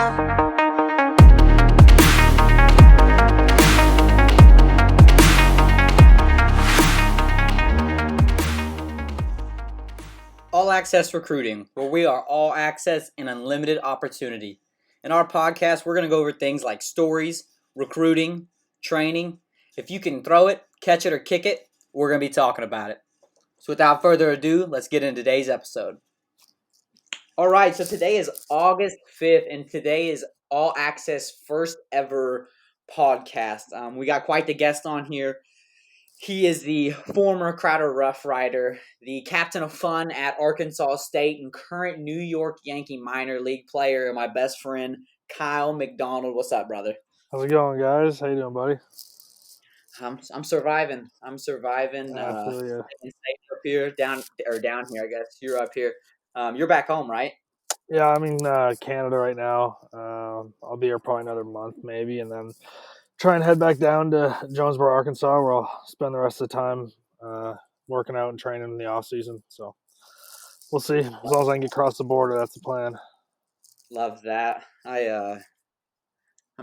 All Access Recruiting, where we are all access and unlimited opportunity. In our podcast, we're going to go over things like stories, recruiting, training. If you can throw it, catch it, or kick it, we're going to be talking about it. So without further ado, let's get into today's episode. All right, so today is August 5th, and today is All Access' first ever podcast. We got quite the guest on here. He is the former Crowder Roughrider, the captain of fun at Arkansas State, and current New York Yankee minor league player, and my best friend, Kyle MacDonald. What's up, brother? How's it going, guys? How you doing, buddy? I'm surviving. I'm surviving. I feel you. Staying safe up here, down here, I guess. You're up here. You're back home, right? Yeah, I'm in Canada right now. I'll be here probably another month, maybe, and then try and head back down to Jonesboro, Arkansas, where I'll spend the rest of the time working out and training in the off season. So we'll see. As long as I can get across the border, that's the plan. Love that. I'm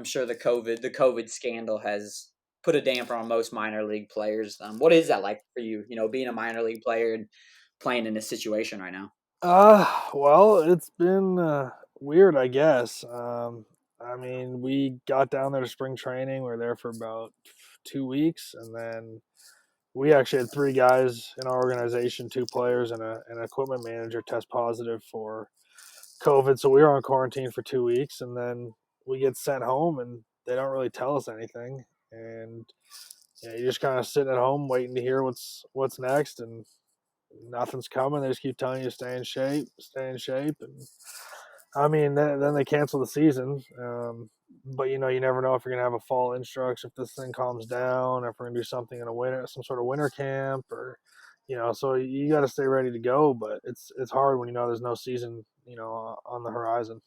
sure the COVID scandal has put a damper on most minor league players. What is that like for you? You know, being a minor league player and playing in this situation right now. Well, it's been weird, I guess. I mean, we got down there to spring training. We were there for about 2 weeks, and then we actually had 3 guys in our organization, 2 players and an equipment manager, test positive for COVID. So we were on quarantine for 2 weeks, and then we get sent home, and they don't really tell us anything. And you're just kind of sitting at home waiting to hear what's next, and nothing's coming. They just keep telling you to stay in shape, and I mean, then they cancel the season. But you never know if you're gonna have a fall instruct, if this thing calms down, if we're gonna do something in a winter, some sort of winter camp, or so you got to stay ready to go. But it's hard when there's no season, on the horizon.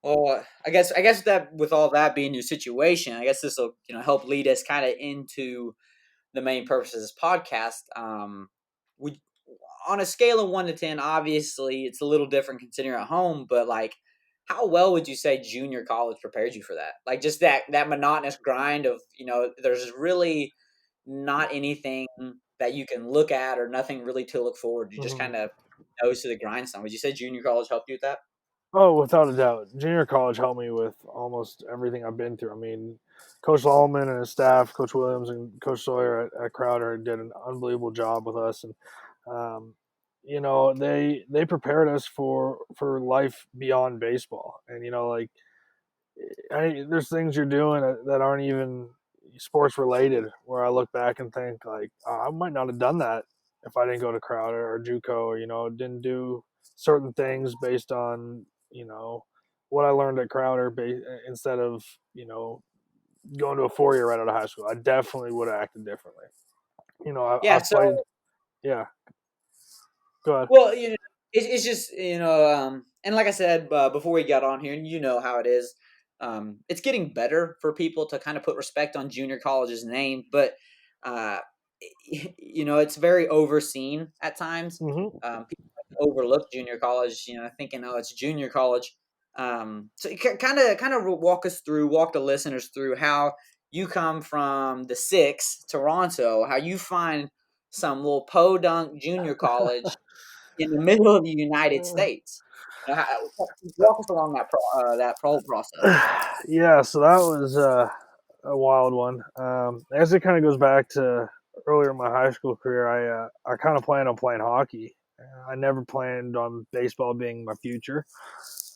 Well, I guess that with all that being your situation, I guess this will help lead us kind of into the main purpose of this podcast. We on a scale of 1 to 10, obviously it's a little different considering at home, but like, how well would you say junior college prepared you for that? Like just that monotonous grind of, there's really not anything that you can look at or nothing really to look forward to. Just kind of nose to the grindstone. Would you say junior college helped you with that? Oh, without a doubt. Junior college helped me with almost everything I've been through. I mean, Coach Lallman and his staff, Coach Williams and Coach Sawyer at Crowder did an unbelievable job with us. And, they prepared us for life beyond baseball. And, there's things you're doing that aren't even sports related, where I look back and think, like, I might not have done that if I didn't go to Crowder or JUCO, or, didn't do certain things based on, what I learned at Crowder instead of, going to a 4-year right out of high school. I definitely would have acted differently. I played. Yeah. Go ahead. Well, it's just, and like I said before we got on here, and you know how it is, it's getting better for people to kind of put respect on junior college's name, but, it's very overseen at times. Mm-hmm. People overlook junior college, thinking, oh, it's junior college. So you kind of walk the listeners through how you come from the 6, Toronto, how you find some little podunk junior college in the middle of the United States. Walk us along that whole process. Yeah, so that was a wild one. As it kind of goes back to earlier in my high school career, I kind of planned on playing hockey. I never planned on baseball being my future.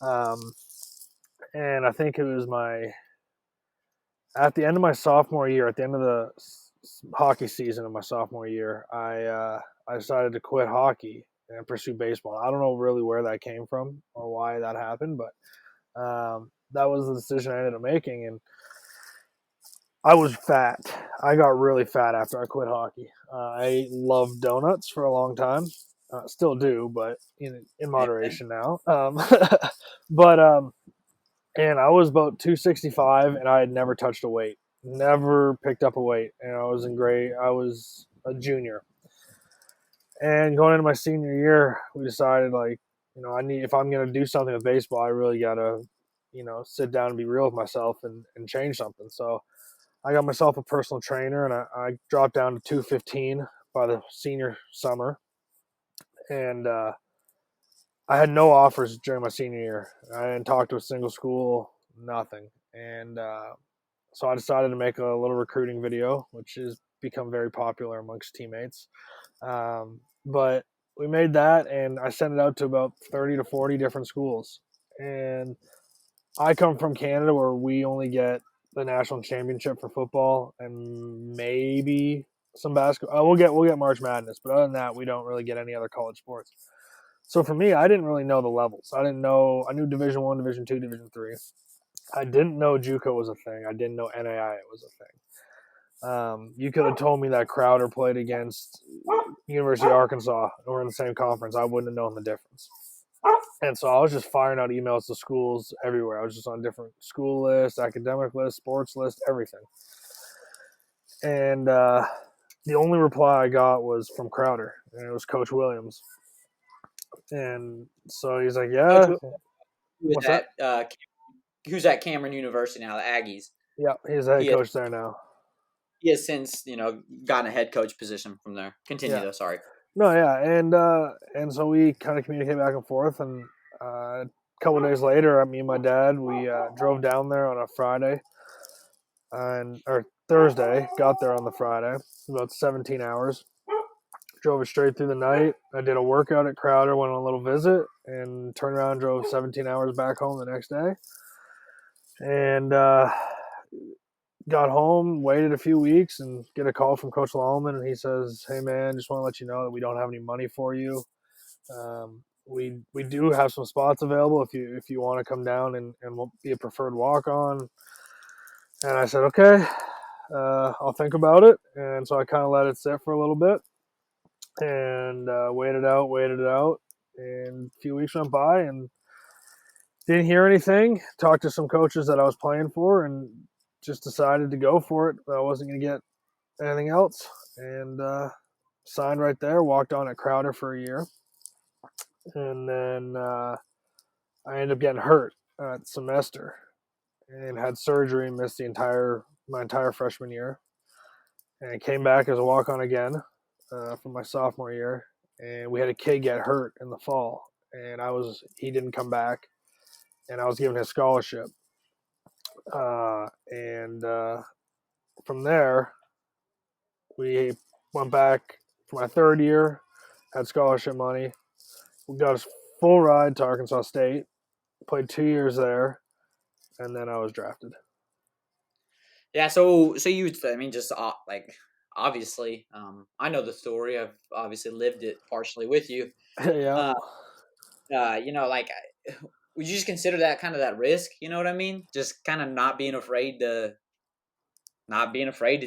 And I think it was at the end of my sophomore year, at the end of the hockey season of my sophomore year, I decided to quit hockey and pursue baseball. I don't know really where that came from or why that happened, but that was the decision I ended up making. And I was fat. I got really fat after I quit hockey. I loved donuts for a long time. Still do, but in moderation now. And I was about 265, and I had never touched a weight, never picked up a weight. And I was a junior. And going into my senior year, we decided, like, if I'm going to do something with baseball, I really got to sit down and be real with myself and change something. So I got myself a personal trainer, and I dropped down to 215 by the senior summer, and I had no offers during my senior year. I didn't talk to a single school, nothing, and so I decided to make a little recruiting video, which has become very popular amongst teammates. But we made that, and I sent it out to about 30 to 40 different schools. And I come from Canada, where we only get the national championship for football and maybe some basketball. We'll get March Madness, but other than that, we don't really get any other college sports. So for me, I didn't really know the levels. I didn't know. I knew Division One, Division Two, Division Three. I didn't know JUCO was a thing. I didn't know NAIA was a thing. You could have told me that Crowder played against University of Arkansas and we're in the same conference. I wouldn't have known the difference. And so I was just firing out emails to schools everywhere. I was just on different school lists, academic lists, sports lists, everything. And the only reply I got was from Crowder, and it was Coach Williams. And so he's like, Coach, "Yeah, what's that?" Who's at Cameron University now? The Aggies. Yeah, he's the head He has, coach there now. he has since gotten a head coach position from there. Continue Yeah. though. Sorry. No, yeah, and so we kind of communicate back and forth, and a couple of days later, me and my dad, we drove down there on a Friday, or Thursday. Got there on the Friday, about 17 hours. Drove it straight through the night. I did a workout at Crowder, went on a little visit, and turned around and drove 17 hours back home the next day. And got home, waited a few weeks, and get a call from Coach Lallman, and he says, "Hey man, just want to let you know that we don't have any money for you. We do have some spots available if you want to come down and we'll be a preferred walk on." And I said, "Okay, I'll think about it." And so I kind of let it sit for a little bit and waited it out. And a few weeks went by and didn't hear anything. Talked to some coaches that I was playing for and just decided to go for it. I wasn't going to get anything else. And signed right there, walked on at Crowder for a year. And then I ended up getting hurt at semester and had surgery and missed my entire freshman year. And I came back as a walk on again for my sophomore year. And we had a kid get hurt in the fall, and he didn't come back, and I was given his scholarship. And from there, we went back for my third year, had scholarship money. We got a full ride to Arkansas State, played 2 years there, and then I was drafted. Yeah. So you. I mean, just like obviously, I know the story. I've obviously lived it partially with you. Yeah. Uh, like, would you just consider that kind of that risk? You know what I mean? Just kind of not being afraid to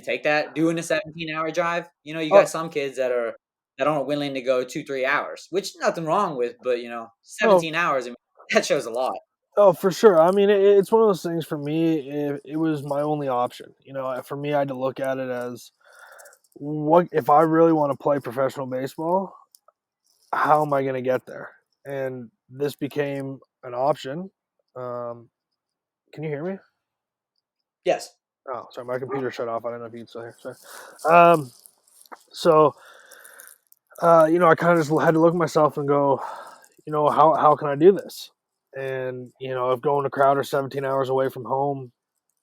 take that, doing a 17-hour drive. You Oh, got some kids that aren't willing to go 2-3 hours, which nothing wrong with, but oh, 17 hours, I mean, that shows a lot. oh, for sure. I mean, it's one of those things for me. It was my only option. For me, I had to look at it as, what if I really want to play professional baseball? How am I going to get there? And this became an option. Can you hear me? Yes. Oh, sorry, my computer shut off. I don't know if you can still hear. Sorry. So, I kind of just had to look at myself and go, how can I do this? And if going to Crowder 17 hours away from home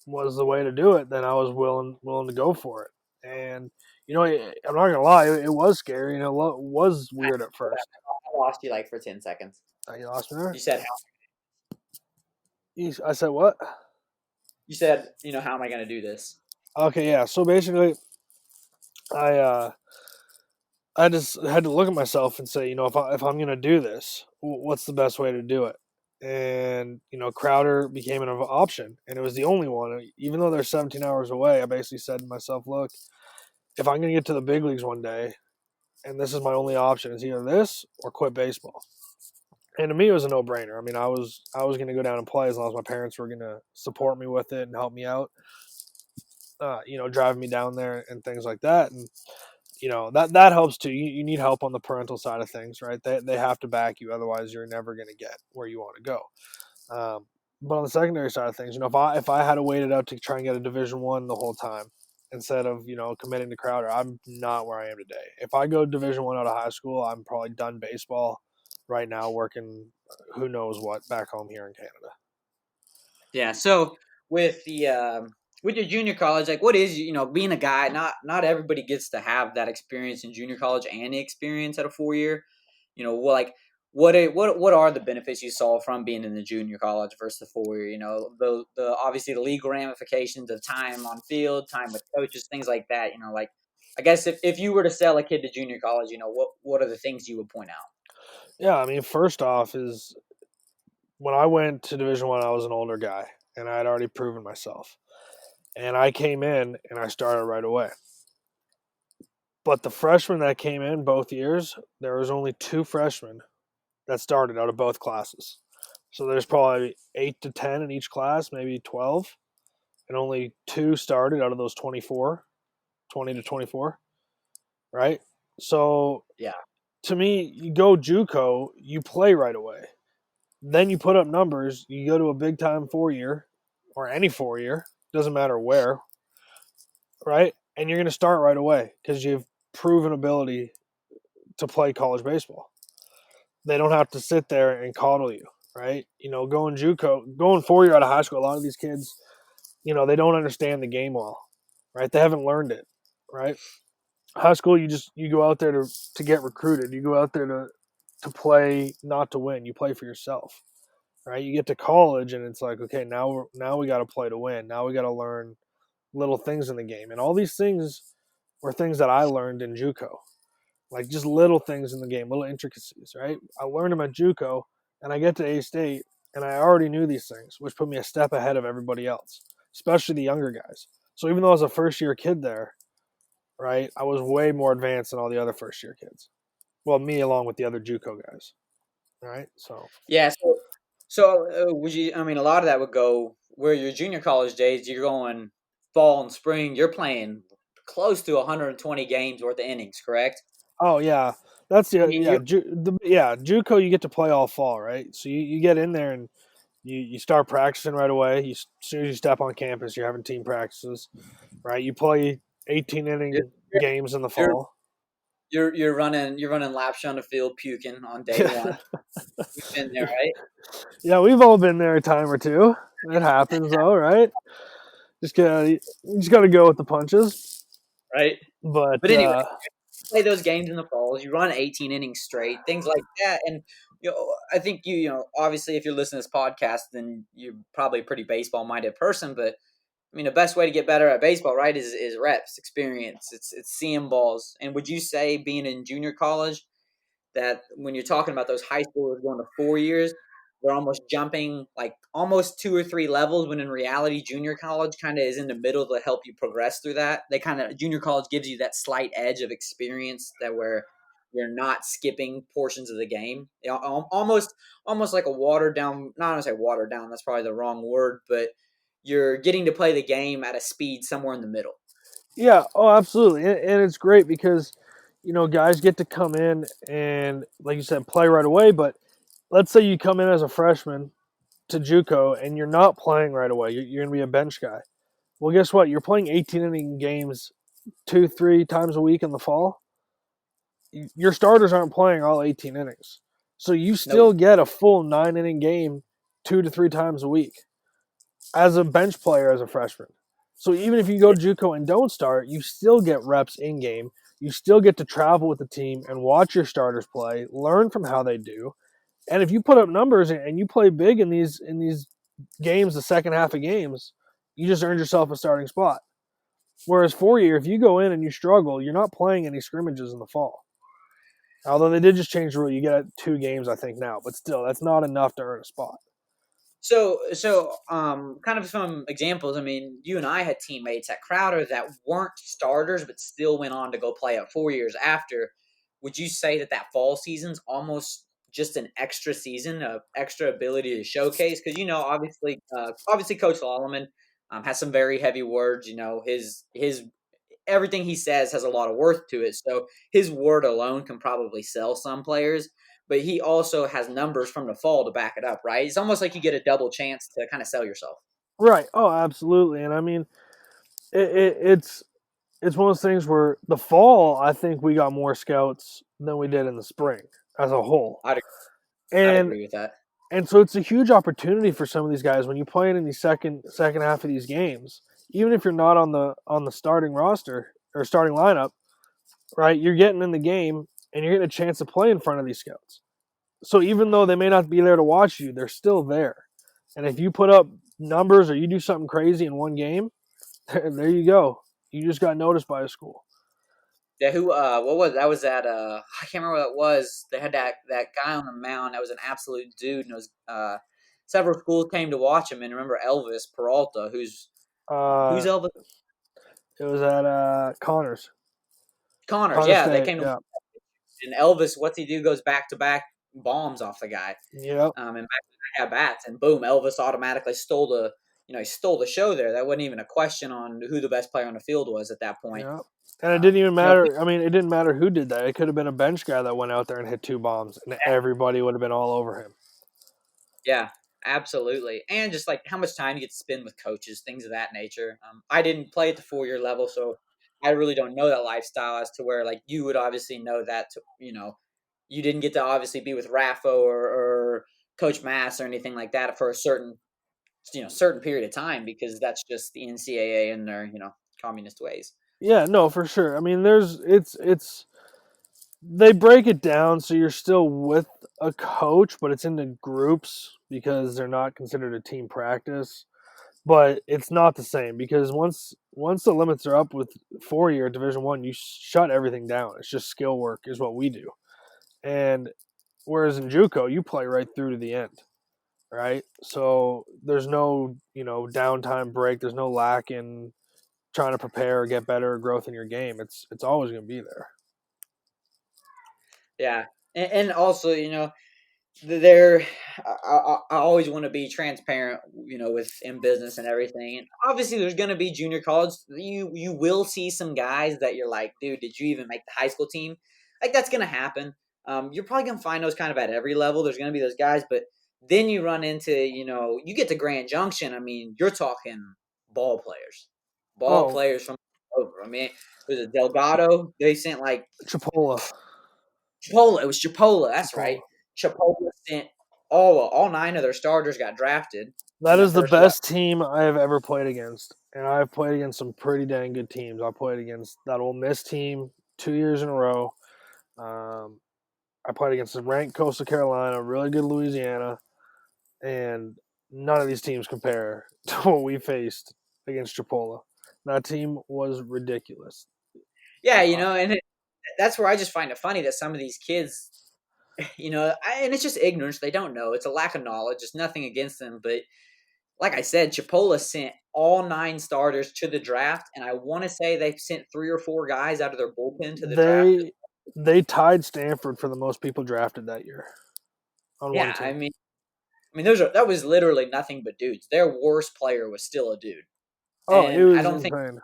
was the way to do it, then I was willing to go for it. And I'm not gonna lie, it was scary and it was weird at first. I lost you like for 10 seconds. You lost me there. You said, I said what? how am I going to do this? Okay, yeah. So basically, I I just had to look at myself and say, if I'm gonna do this, what's the best way to do it? And Crowder became an option, and it was the only one. Even though they're 17 hours away, I basically said to myself, look, if I'm gonna get to the big leagues one day, and this is my only option, it's either this or quit baseball. And to me, it was a no-brainer. I mean, I was gonna go down and play as long as my parents were gonna support me with it and help me out. Driving me down there and things like that, and that helps too. You need help on the parental side of things, right? They have to back you, otherwise you're never going to get where you want to go. But on the secondary side of things, if I had to wait it out to try and get a Division 1 the whole time instead of committing to Crowder, I'm not where I am today. If I go Division 1 out of high school, I'm probably done baseball right now, working who knows what back home here in Canada. Yeah. So with the with your junior college, like what is being a guy? Not everybody gets to have that experience in junior college and the experience at a 4 year. Like what are the benefits you saw from being in the junior college versus the 4 year? The obviously the legal ramifications of time on field, time with coaches, things like that. Like I guess if you were to sell a kid to junior college, what are the things you would point out? Yeah, I mean, first off is when I went to Division 1, I was an older guy and I had already proven myself. And I came in and I started right away. But the freshmen that came in both years, there was only 2 freshmen that started out of both classes. So there's probably 8 to 10 in each class, maybe 12, and only 2 started out of those 24, 20 to 24, right? So Yeah. to me, you go JUCO, you play right away. Then you put up numbers, you go to a big time 4 year or any 4 year, doesn't matter where, right? And you're going to start right away because you've proven ability to play college baseball. They don't have to sit there and coddle you, right? Going JUCO, going 4 year out of high school, a lot of these kids, they don't understand the game well, right? They haven't learned it, right? High school, you go out there to get recruited. You go out there to play, not to win. You play for yourself, right? You get to college and it's like, okay, now we got to play to win. Now we got to learn little things in the game, and all these things were things that I learned in JUCO, like just little things in the game, little intricacies, right? I learned them at JUCO, and I get to A State, and I already knew these things, which put me a step ahead of everybody else, especially the younger guys. So even though I was a first year kid there, right, I was way more advanced than all the other first year kids. Well, me along with the other JUCO guys, right? So Yeah. So would you? I mean, a lot of that would go where your junior college days. You're going fall and spring. You're playing close to 120 games worth of innings, correct? oh yeah, that's I the mean, you JUCO. You get to play all fall, right? So you get in there and you start practicing right away. As soon as you step on campus, you're having team practices, right? You play 18 you're inning games in the you're fall. you're running laps on the field, puking on day one. You've been there, right? Yeah, we've all been there a time or two. It happens though, right? You just gotta go with the punches. Right. But But anyway, play those games in the falls. You run 18 innings straight, things like that. And I think obviously, if you're listening to this podcast, then you're probably a pretty baseball minded person. But I mean, the best way to get better at baseball, right, is reps, experience. It's seeing balls. And would you say being in junior college that when you're talking about those high schoolers going to 4 years, they're almost jumping like almost 2 or 3 levels when in reality junior college kind of is in the middle to help you progress through that. They kind of junior college gives you that slight edge of experience that where you're not skipping portions of the game. Almost like a watered down, not to say watered down, that's probably the wrong word, but you're getting to play the game at a speed somewhere in the middle. yeah, oh, absolutely, and it's great because guys get to come in and, like you said, play right away. But let's say you come in as a freshman to JUCO and you're not playing right away. You're going to be a bench guy. Well, guess what? You're playing 18 inning games 2, 3 times a week in the fall. Your starters aren't playing all 18 innings. So you Nope. still get a full 9 inning game 2 to 3 times a week as a bench player as a freshman. So even if you go to JUCO and don't start, you still get reps in game. You still get to travel with the team and watch your starters play, learn from how they do. And if you put up numbers and you play big in these games, the second half of games, you just earned yourself a starting spot. Whereas 4 year, if you go in and you struggle, you're not playing any scrimmages in the fall. Although they did just change the rule, you get 2 games, I think now, but still, that's not enough to earn a spot. So, kind of some examples. I mean, you and I had teammates at Crowder that weren't starters, but still went on to go play at 4 years after. Would you say that fall season's almost just an extra season of extra ability to showcase? Because obviously, Coach Lolleman has some very heavy words. His everything he says has a lot of worth to it. So his word alone can probably sell some players. but he also has numbers from the fall to back it up, right? It's almost like you get a double chance to kind of sell yourself. Right. Oh, absolutely. And I mean, it's one of those things where the fall, I think we got more scouts than we did in the spring as a whole. I'd, I'd And agree with that. so it's a huge opportunity for some of these guys when you play in the second half of these games. Even if you're not on the starting roster or starting lineup, right? You're getting in the game and you're getting a chance to play in front of these scouts. So even though they may not be there to watch you, they're still there. And if you put up numbers or you do something crazy in one game, there you go. You just got noticed by a school. Yeah, who? What was that? Was that? I can't remember what it was. They had that guy on the mound that was an absolute dude, and it was several schools came to watch him. And remember Elvis Peralta, who's Uh, Elvis it was at Connors, Connors? Connors Yeah, they State. came to Yeah, and Elvis. What's he do? Goes back to back bombs off the guy, yep, and back to back at bats, and boom, Elvis automatically stole the he stole the show there. That wasn't even a question on who the best player on the field was at that point. yep. And it didn't even You know, matter. I mean, it didn't matter who did that. It could have been a bench guy that went out there and hit 2 bombs, and everybody would have been all over him. yeah, absolutely. And just like how much time you get to spend with coaches, things of that nature. I didn't play at the 4 year level, so I really don't know that lifestyle as to where like you would obviously know that. You didn't get to obviously be with Raffo or Coach Mass or anything like that for a certain period of time because that's just the NCAA and their communist ways. Yeah, no, for sure. I mean, it's they break it down so you're still with a coach, but it's into groups because they're not considered a team practice. But it's not the same because once the limits are up with 4 year Division 1, you shut everything down. It's just skill work is what we do. And whereas in JUCO, you play right through to the end, right? So there's no downtime break. There's no lack in trying to prepare or get better or growth in your game. It's always going to be there. Yeah, and also there I always want to be transparent with in business and everything, and obviously there's going to be junior college. You will see some guys that you're like, dude, did you even make the high school team? Like that's going to happen. You're probably going to find those kind of at every level. There's going to be those guys, but then you run into you get to Grand Junction. I mean, you're talking ball players ball Oh, players from over. I mean, was it Delgado? They sent like Chipola, Chipola. It was Chipola. That's right. Chipola. Chipola sent all 9 of their starters got drafted That in the is the first what? best team I have ever played against, and I've played against some pretty dang good teams. I played against that Ole Miss team 2 years in a row. Um, I played against some ranked Coastal Carolina, really good Louisiana, and none of these teams compare to what we faced against Chipola. That team was ridiculous. Yeah, and that's where I just find it funny that some of these kids, and it's just ignorance. They don't know. It's a lack of knowledge. It's nothing against them, but like I said, Chipola sent all 9 starters to the draft, and I want to say they sent 3 or 4 guys out of their bullpen to the draft. They tied Stanford for the most people drafted that year on one Yeah, I team. mean, that was literally nothing but dudes. Their worst player was still a dude, Oh, it and I was don't think insane.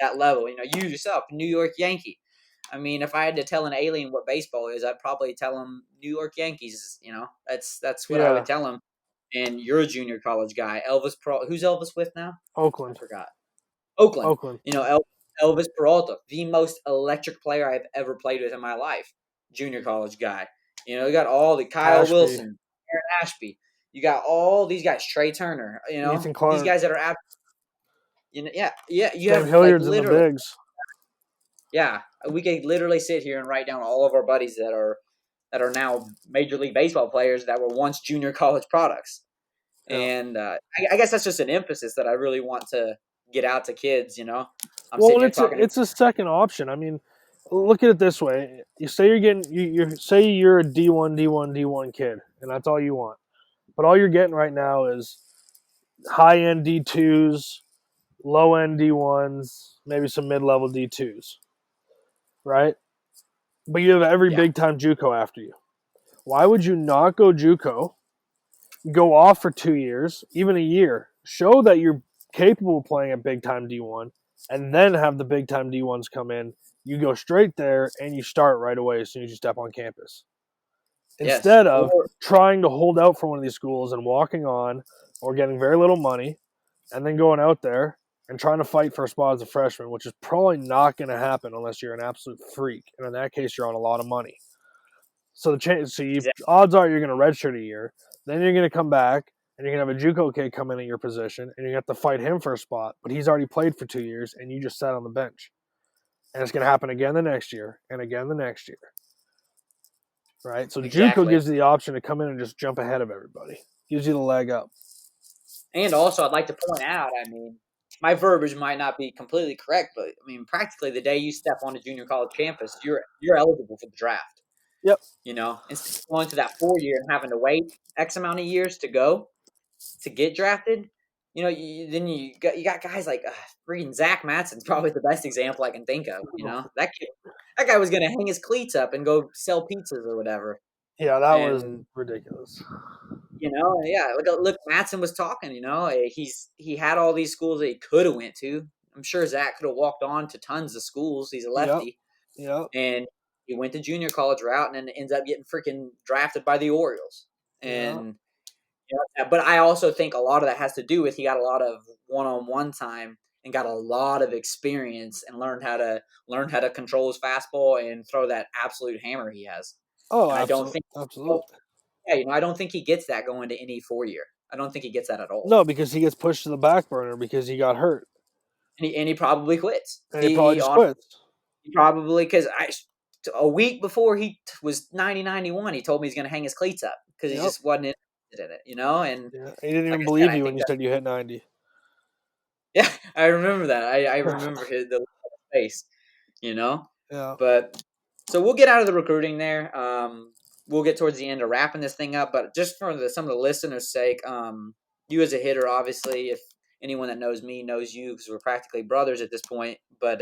that level. You yourself, New York Yankee. I mean, if I had to tell an alien what baseball is, I'd probably tell him New York Yankees. That's what I would Yeah, tell him. And you're a junior college guy, Who's Elvis with now? I Oakland, forgot. Oakland. Oakland, Elvis Peralta, the most electric player I've ever played with in my life. Junior college guy. You got all the Kyle Ashby, Wilson, Aaron Ashby. You got all these guys, Trey Turner. Ethan These Clark, guys that are yeah. You Sam have like Hilliard's in the literally, bigs. yeah. We could literally sit here and write down all of our buddies that are now Major League Baseball players that were once junior college products. Yeah. And I guess that's just an emphasis that I really want to get out to kids. I'm Well, sitting and here talking to it's a second option. I mean, look at it this way: you say you're getting you say you're a D1 kid, and that's all you want. But all you're getting right now is high end D2s, low end D1s, maybe some mid level D2s, right? But you have every yeah, big time JUCO after you. Why would you not go JUCO, go off for 2 years, even a year, show that you're capable of playing at big time D1, and then have the big time D1s come in? You go straight there and you start right away as soon as you step on campus. Yes. instead of Or trying to hold out for one of these schools and walking on or getting very little money and then going out there and trying to fight for a spot as a freshman, which is probably not going to happen unless you're an absolute freak. And in that case, you're on a lot of money. So exactly. odds are you're going to redshirt a year. Then you're going to come back and you're going to have a JUCO kid come in at your position and you have to fight him for a spot. But he's already played for 2 years and you just sat on the bench. And it's going to happen again the next year and again the next year. Right? So JUCO Exactly. gives you the option to come in and just jump ahead of everybody. Gives you the leg up. And also, I'd like to point out, I mean, my verbiage might not be completely correct, but I mean, practically the day you step on a junior college campus, you're eligible for the draft. Yep. You know, instead of going to that 4 year and having to wait X amount of years to go to get drafted, you know, then you got guys like freaking Zach Mattson's probably the best example I can think of. You know, that guy was gonna hang his cleats up and go sell pizzas or whatever, Yeah, that was and ridiculous. you know, yeah, look, Matson was talking. You know, he had all these schools that he could have went to. I'm sure Zach could have walked on to tons of schools. He's a Yep. lefty, Yep. and he went to junior college route, and then ends up getting freaking drafted by the Orioles. Yeah. And you know, but I also think a lot of that has to do with he got a lot of one-on-one time and got a lot of experience and learned how to control his fastball and throw that absolute hammer he has. Oh, And I don't absolutely. think Absolutely. yeah, you know, I don't think he gets that going to any 4 year. I don't think he gets that at all. No, because he gets pushed to the back burner because he got hurt. And he probably quits. And he probably just quits. He probably because a week before he was 90-91, he told me he's going to hang his cleats up because he Yep. just wasn't interested in it, you know. And Yeah. He didn't like even I said, believe I you when think you that said you hit 90. yeah, I remember that. I remember the face, you know. Yeah. But so we'll get out of the recruiting there. We'll get towards the end of wrapping this thing up. But just for some of the listeners' sake, you as a hitter, obviously, if anyone that knows me knows you because we're practically brothers at this point. But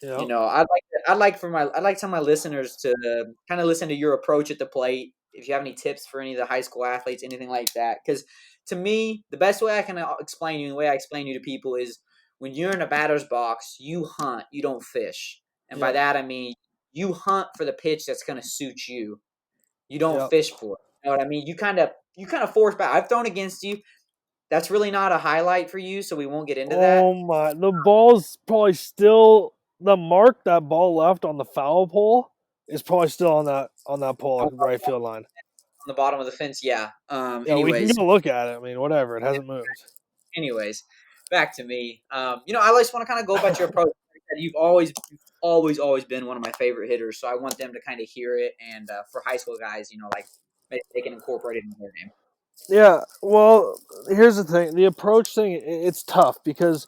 you Yep. know, I'd like some of my listeners to kind of listen to your approach at the plate. If you have any tips for any of the high school athletes, anything like that, because to me, the best way I can explain you, the way I explain you to people is when you're in a batter's box, you hunt, you don't fish, and by Yep. that I mean you hunt for the pitch that's going to suit you. You don't Yep. fish for it. You know what I mean? You kind of force back. I've thrown against you. That's really not a highlight for you, so we won't get into that. Oh my! The ball's probably still the mark that ball left on the foul pole is probably still on that pole On at right field line. the bottom of the fence, yeah. Yeah, we can go look at it. I mean, whatever. It hasn't moved. Anyways, back to me. You know, I just want to kind of go about your approach. You've always been one of my favorite hitters, so I want them to kind of hear it. And for high school guys, you know, like maybe they can incorporate it in their game. Yeah. Well, here's the thing. The approach thing. It's tough because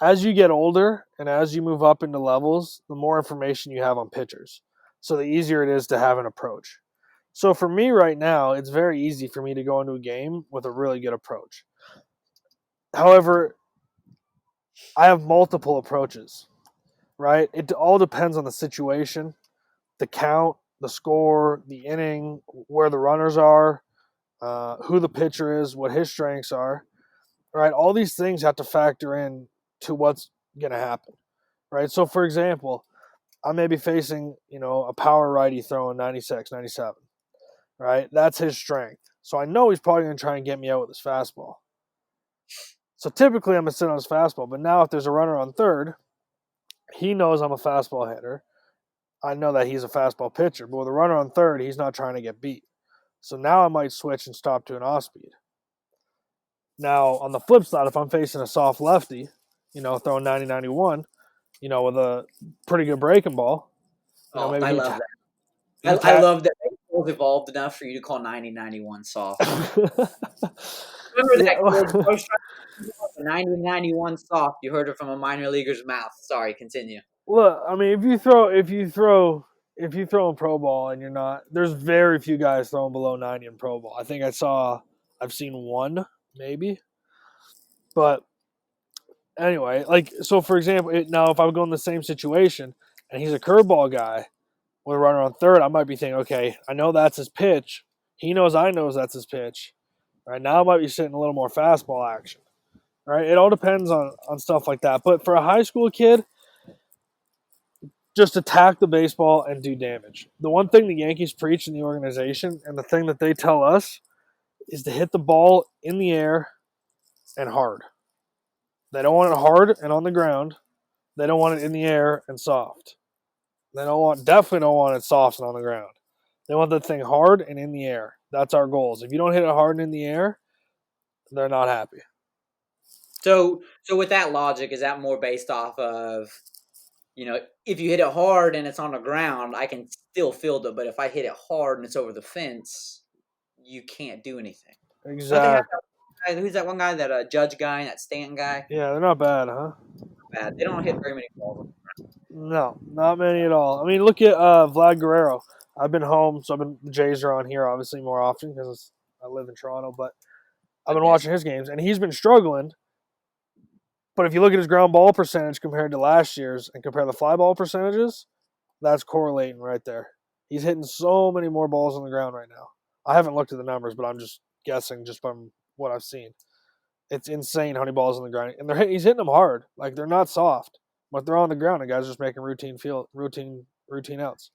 as you get older and as you move up into levels, the more information you have on pitchers. So the easier it is to have an approach. So for me right now, it's very easy for me to go into a game with a really good approach. However, I have multiple approaches, right? It all depends on the situation, the count, the score, the inning, where the runners are, who the pitcher is, what his strengths are, right? All these things have to factor in to what's going to happen, right? So, for example, I may be facing, a power righty throwing 96, 97, right? That's his strength. So I know he's probably going to try and get me out with his fastball. So typically I'm going to sit on his fastball. But now if there's a runner on third, he knows I'm a fastball hitter. I know that he's a fastball pitcher. But with a runner on third, he's not trying to get beat. So now I might switch and stop to an off speed. Now, on the flip side, if I'm facing a soft lefty, throwing 90-91, with a pretty good breaking ball, Oh, maybe I he love that. he I tat. love that baseball's evolved enough for you to call 90-91 soft. Remember Yeah, that, kids? I was trying to 90-91 soft. You heard it from a minor leaguer's mouth. Sorry, continue. look, I mean, if you throw in pro ball and you're not, there's very few guys throwing below 90 in pro ball. I think I've seen one maybe, but anyway, like so. For example, now if I would go in the same situation and he's a curveball guy with a runner on third, I might be thinking, okay, I know that's his pitch. He knows I knows that's his pitch. Right now, I might be sitting a little more fastball action. Right, it all depends on stuff like that. But for a high school kid, just attack the baseball and do damage. The one thing the Yankees preach in the organization, and the thing that they tell us, is to hit the ball in the air and hard. They don't want it hard and on the ground. They don't want it in the air and soft. Definitely don't want it soft and on the ground. They want the thing hard and in the air. That's our goals. If you don't hit it hard and in the air, they're not happy. So with that logic, is that more based off of, if you hit it hard and it's on the ground, I can still field it, but if I hit it hard and it's over the fence, you can't do anything. Exactly. Who's that one guy, that Judge guy, that Stanton guy? Yeah, they're not bad, huh? Bad. They don't hit very many balls. No, not many at all. I mean, look at Vlad Guerrero. I've been home, so the Jays are on here obviously more often because I live in Toronto, but I've been watching his games, and he's been struggling. But if you look at his ground ball percentage compared to last year's and compare the fly ball percentages, that's correlating right there. He's hitting so many more balls on the ground right now. I haven't looked at the numbers, but I'm just guessing just from what I've seen. It's insane how many balls on the ground, and he's hitting them hard. Like, they're not soft, but they're on the ground, and guys are just making routine outs.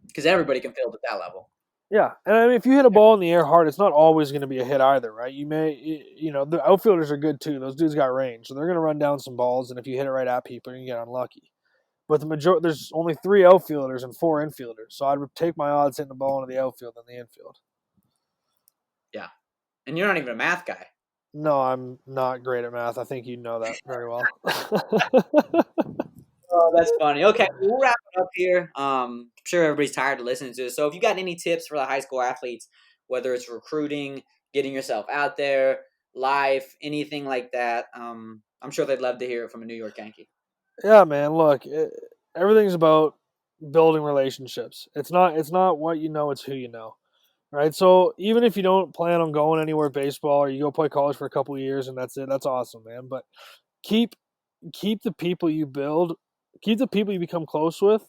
Because everybody can field at that level. Yeah, and I mean, if you hit a ball in the air hard, it's not always going to be a hit either, right? The outfielders are good too. Those dudes got range, so they're going to run down some balls, and if you hit it right at people, you get unlucky. But there's only 3 outfielders and 4 infielders, so I'd take my odds hitting the ball into the outfield than the infield. Yeah, and you're not even a math guy. No, I'm not great at math. I think you know that very well. Oh, that's funny. Okay, we'll wrap it up here. I'm sure everybody's tired of listening to this. So if you got any tips for the high school athletes, whether it's recruiting, getting yourself out there, life, anything like that, I'm sure they'd love to hear it from a New York Yankee. Yeah, man. Look, everything's about building relationships. It's not what you know; it's who you know, right? So even if you don't plan on going anywhere baseball, or you go play college for a couple of years and that's it, that's awesome, man. But keep the people you build, keep the people you become close with,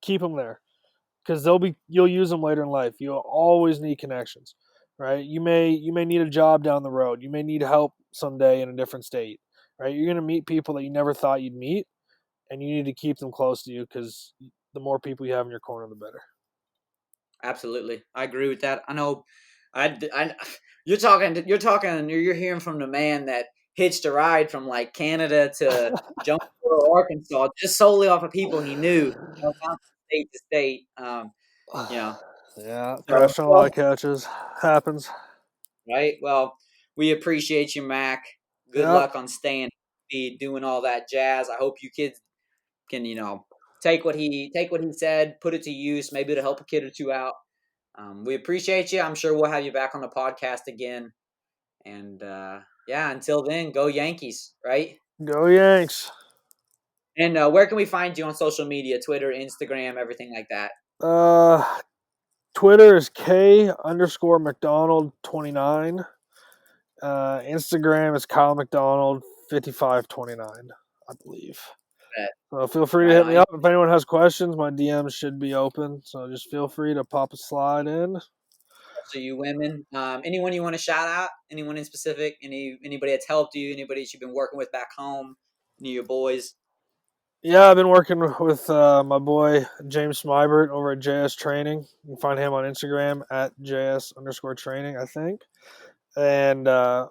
keep them there, because you'll use them later in life. You'll always need connections, right? You may need a job down the road. You may need help someday in a different state, right? You're going to meet people that you never thought you'd meet, and you need to keep them close to you because the more people you have in your corner, the better. Absolutely, I agree with that. I know, you're hearing from the man that hitched a ride from like Canada to Jonesboro, Arkansas, just solely off of people he knew, from state to state. Yeah, So, crashing a lot of couches happens. right. Well, we appreciate you, Mac. Good Yeah, luck on staying healthy, doing all that jazz. I hope you kids can, take what he said, put it to use, maybe to help a kid or two out. We appreciate you. I'm sure we'll have you back on the podcast again. And yeah, until then, go Yankees, right? go Yanks. And where can we find you on social media? Twitter, Instagram, everything like that. Twitter is K_MacDonald29. Instagram is Kyle MacDonald 5529, I believe. So feel free to hit me up if anyone has questions. My DMs should be open, so just feel free to pop a slide in. So you women, anyone you want to shout out? Anyone in specific? Anybody that's helped you? Anybody that you've been working with back home? Any of your boys? Yeah, I've been working with my boy James Smybert over at JS Training. You can find him on Instagram at JS_training, I think. And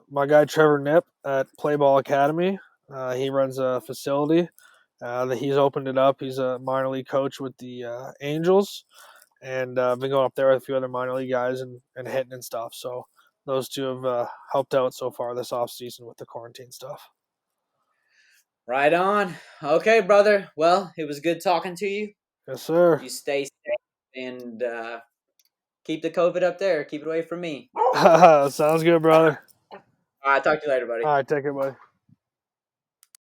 my guy Trevor Nip at Playball Academy. He runs a facility that he's opened it up. He's a minor league coach with the Angels. And I've been going up there with a few other minor league guys and hitting and stuff. So those two have helped out so far this off season with the quarantine stuff. Right on. Okay, brother. Well, it was good talking to you. Yes, sir. You stay safe and keep the COVID up there. Keep it away from me. Sounds good, brother. All right, talk to you later, buddy. All right, take care, buddy.